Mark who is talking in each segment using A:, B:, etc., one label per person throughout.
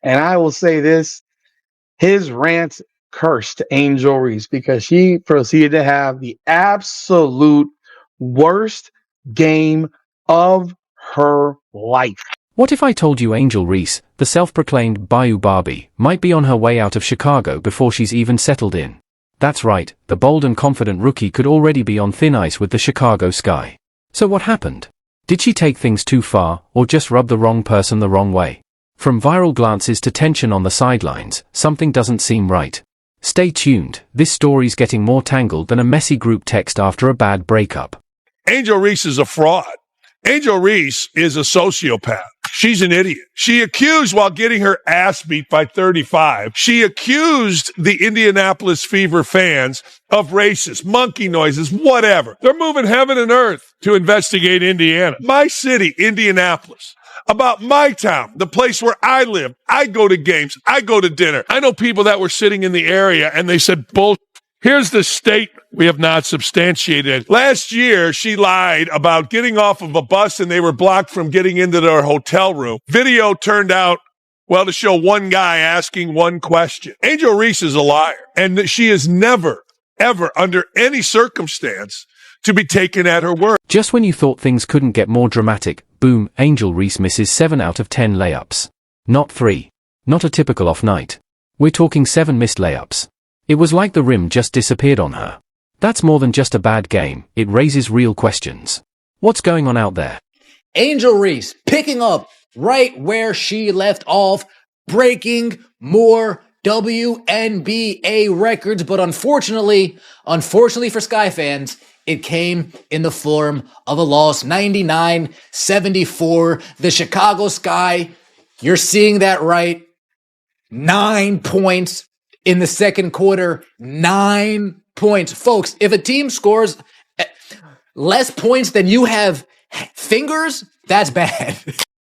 A: And I will say this, his rant cursed Angel Reese because she proceeded to have the absolute worst game of her life.
B: What if I told you Angel Reese, the self-proclaimed Bayou Barbie, might be on her way out of Chicago before she's even settled in? That's right, the bold and confident rookie could already be on thin ice with the Chicago Sky. So what happened? Did she take things too far, or just rub the wrong person the wrong way? From viral glances to tension on the sidelines, something doesn't seem right. Stay tuned, this story's getting more tangled than a messy group text after a bad breakup.
C: Angel Reese is a fraud. Angel Reese is a sociopath. She's an idiot. She accused, while getting her ass beat by 35, she accused the Indianapolis Fever fans of racist, monkey noises, whatever. They're moving heaven and earth to investigate Indiana. My city, Indianapolis. About my town, the place where I live. I go to games. I go to dinner. I know people that were sitting in the area and they said, bull. Here's the statement we have not substantiated. Last year, she lied about getting off of a bus and they were blocked from getting into their hotel room. Video turned out, well, to show one guy asking one question. Angel Reese is a liar, and she is never, ever, under any circumstance, to be taken at her word.
B: Just when you thought things couldn't get more dramatic, boom, Angel Reese misses 7 out of 10 layups. Not 3. Not a typical off night. We're talking 7 missed layups. It was like the rim just disappeared on her. That's more than just a bad game, it raises real questions. What's going on out there?
D: Angel Reese picking up right where she left off, breaking more WNBA records, but unfortunately for Sky fans, it came in the form of a loss, 99-74. The Chicago Sky, you're seeing that right, 9 points in the second quarter, 9 points. Folks, if a team scores less points than you have fingers, that's bad.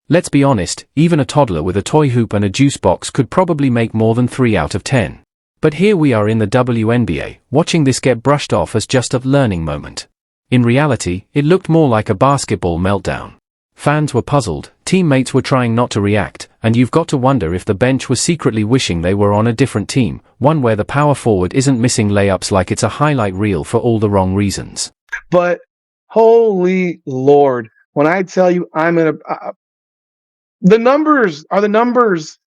B: Let's be honest, even a toddler with a toy hoop and a juice box could probably make more than 3 out of 10. But here we are in the WNBA, watching this get brushed off as just a learning moment. In reality, it looked more like a basketball meltdown. Fans were puzzled, teammates were trying not to react, and you've got to wonder if the bench was secretly wishing they were on a different team, one where the power forward isn't missing layups like it's a highlight reel for all the wrong reasons.
A: But, holy Lord, when I tell you the numbers are the numbers.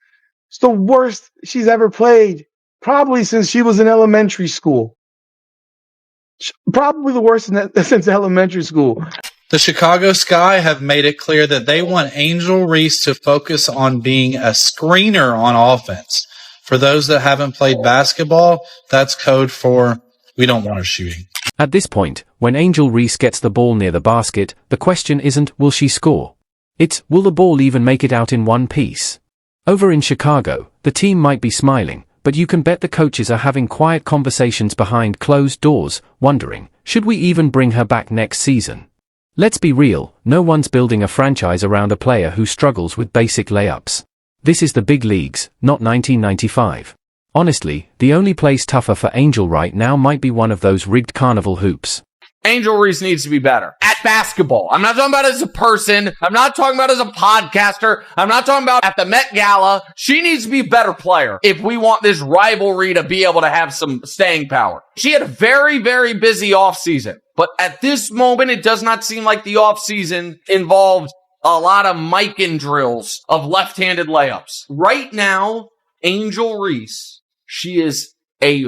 A: It's the worst she's ever played, probably since she was in elementary school. Probably the worst since elementary school.
E: The Chicago Sky have made it clear that they want Angel Reese to focus on being a screener on offense. For those that haven't played basketball, that's code for we don't want her shooting.
B: At this point, when Angel Reese gets the ball near the basket, the question isn't, will she score? It's, will the ball even make it out in one piece? Over in Chicago, the team might be smiling, but you can bet the coaches are having quiet conversations behind closed doors, wondering, should we even bring her back next season? Let's be real, no one's building a franchise around a player who struggles with basic layups. This is the big leagues, not 1995. Honestly, the only place tougher for Angel right now might be one of those rigged carnival hoops.
F: Angel Reese needs to be better at basketball. I'm not talking about as a person. I'm not talking about as a podcaster. I'm not talking about at the Met Gala. She needs to be a better player if we want this rivalry to be able to have some staying power. She had a very, very busy offseason, but at this moment, it does not seem like the offseason involved a lot of Mikan drills of left-handed layups. Right now, Angel Reese, she is a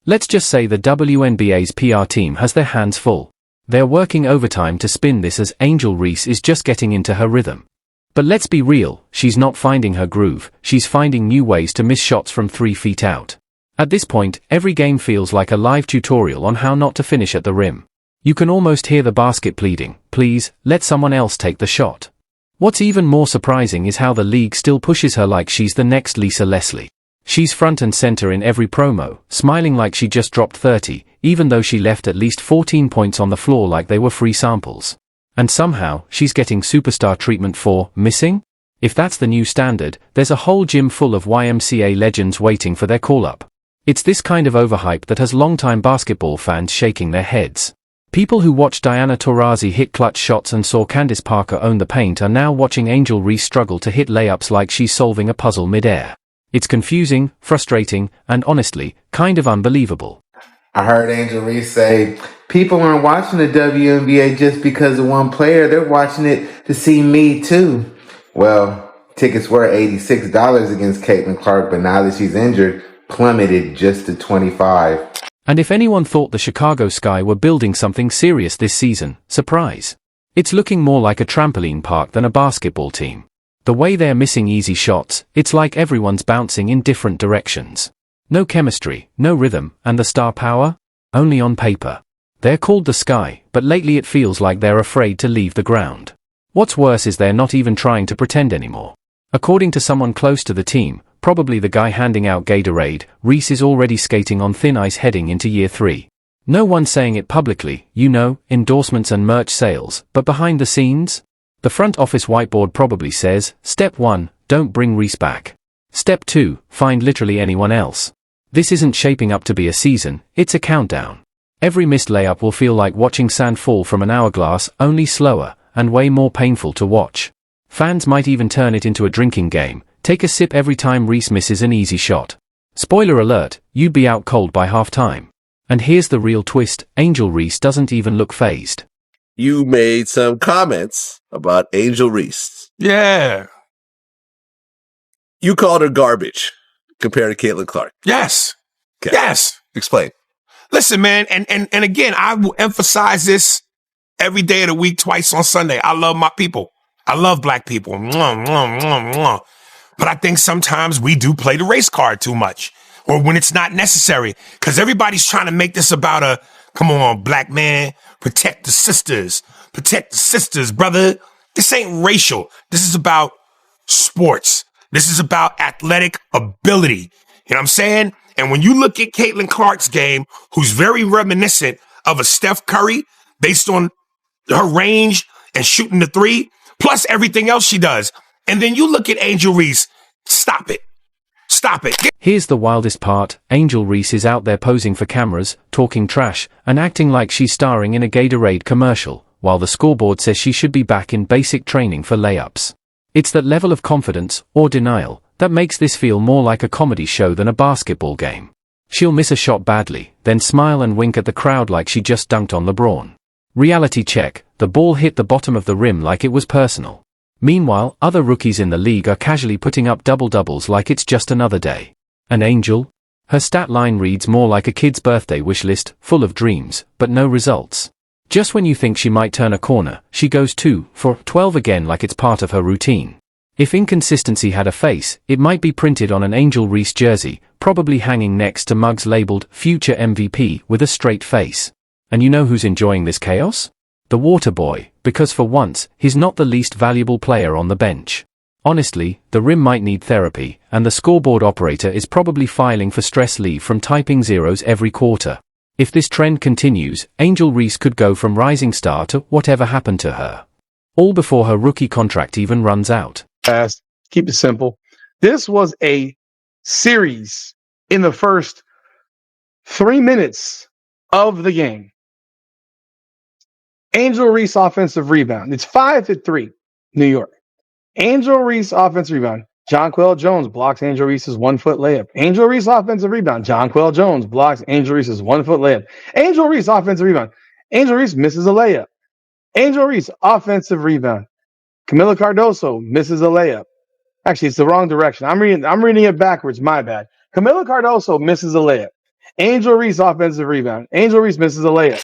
B: Let's just say the WNBA's PR team has their hands full. They're working overtime to spin this as Angel Reese is just getting into her rhythm. But let's be real, she's not finding her groove, she's finding new ways to miss shots from 3 feet out. At this point, every game feels like a live tutorial on how not to finish at the rim. You can almost hear the basket pleading, please, let someone else take the shot. What's even more surprising is how the league still pushes her like she's the next Lisa Leslie. She's front and center in every promo, smiling like she just dropped 30, even though she left at least 14 points on the floor like they were free samples. And somehow, she's getting superstar treatment for missing? If that's the new standard, there's a whole gym full of YMCA legends waiting for their call-up. It's this kind of overhype that has longtime basketball fans shaking their heads. People who watched Diana Taurasi hit clutch shots and saw Candace Parker own the paint are now watching Angel Reese struggle to hit layups like she's solving a puzzle midair. It's confusing, frustrating, and honestly, kind of unbelievable.
G: I heard Angel Reese say, people aren't watching the WNBA just because of one player. They're watching it to see me too. Well, tickets were $86 against Caitlin Clark, but now that she's injured, plummeted just to $25.
B: And if anyone thought the Chicago Sky were building something serious this season, surprise. It's looking more like a trampoline park than a basketball team. The way they're missing easy shots, it's like everyone's bouncing in different directions. No chemistry, no rhythm, and the star power? Only on paper. They're called the Sky, but lately it feels like they're afraid to leave the ground. What's worse is they're not even trying to pretend anymore. According to someone close to the team, probably the guy handing out Gatorade, Reese is already skating on thin ice heading into year 3. No one saying it publicly, endorsements and merch sales, but behind the scenes? The front office whiteboard probably says, Step 1, don't bring Reese back. Step 2, find literally anyone else. This isn't shaping up to be a season, it's a countdown. Every missed layup will feel like watching sand fall from an hourglass, only slower, and way more painful to watch. Fans might even turn it into a drinking game, take a sip every time Reese misses an easy shot. Spoiler alert, you'd be out cold by halftime. And here's the real twist, Angel Reese doesn't even look fazed.
H: You made some comments about Angel Reese.
C: Yeah.
H: You called her garbage compared to Caitlin Clark.
I: Yes.
H: Okay.
I: Yes.
H: Explain.
I: Listen, man, and again, I will emphasize this every day of the week, twice on Sunday. I love my people. I love black people. Mwah, mwah, mwah, mwah. But I think sometimes we do play the race card too much, or when it's not necessary, because everybody's trying to make this about come on, black man, protect the sisters, brother. This ain't racial. This is about sports. This is about athletic ability. You know what I'm saying? And when you look at Caitlin Clark's game, who's very reminiscent of a Steph Curry based on her range and shooting the three, plus everything else she does. And then you look at Angel Reese. Stop it. Stop it.
B: Here's the wildest part, Angel Reese is out there posing for cameras, talking trash, and acting like she's starring in a Gatorade commercial, while the scoreboard says she should be back in basic training for layups. It's that level of confidence, or denial, that makes this feel more like a comedy show than a basketball game. She'll miss a shot badly, then smile and wink at the crowd like she just dunked on LeBron. Reality check, the ball hit the bottom of the rim like it was personal. Meanwhile, other rookies in the league are casually putting up double-doubles like it's just another day. An Angel? Her stat line reads more like a kid's birthday wish list, full of dreams, but no results. Just when you think she might turn a corner, she goes 2 for 12 again like it's part of her routine. If inconsistency had a face, it might be printed on an Angel Reese jersey, probably hanging next to mugs labeled Future MVP with a straight face. And you know who's enjoying this chaos? The water boy, because for once, he's not the least valuable player on the bench. Honestly, the rim might need therapy, and the scoreboard operator is probably filing for stress leave from typing zeros every quarter. If this trend continues, Angel Reese could go from rising star to whatever happened to her. All before her rookie contract even runs out.
A: Fast. Keep it simple. This was a series in the first 3 minutes of the game. Angel Reese offensive rebound. It's 5-3, New York. Angel Reese offensive rebound. Jonquel Jones blocks Angel Reese's 1-foot layup. Angel Reese offensive rebound. Jonquel Jones blocks Angel Reese's 1-foot layup. Angel Reese offensive rebound. Angel Reese misses a layup. Angel Reese offensive rebound. Camila Cardoso misses a layup. Actually, it's the wrong direction. I'm reading it backwards. My bad. Camila Cardoso misses a layup. Angel Reese offensive rebound. Angel Reese misses a layup.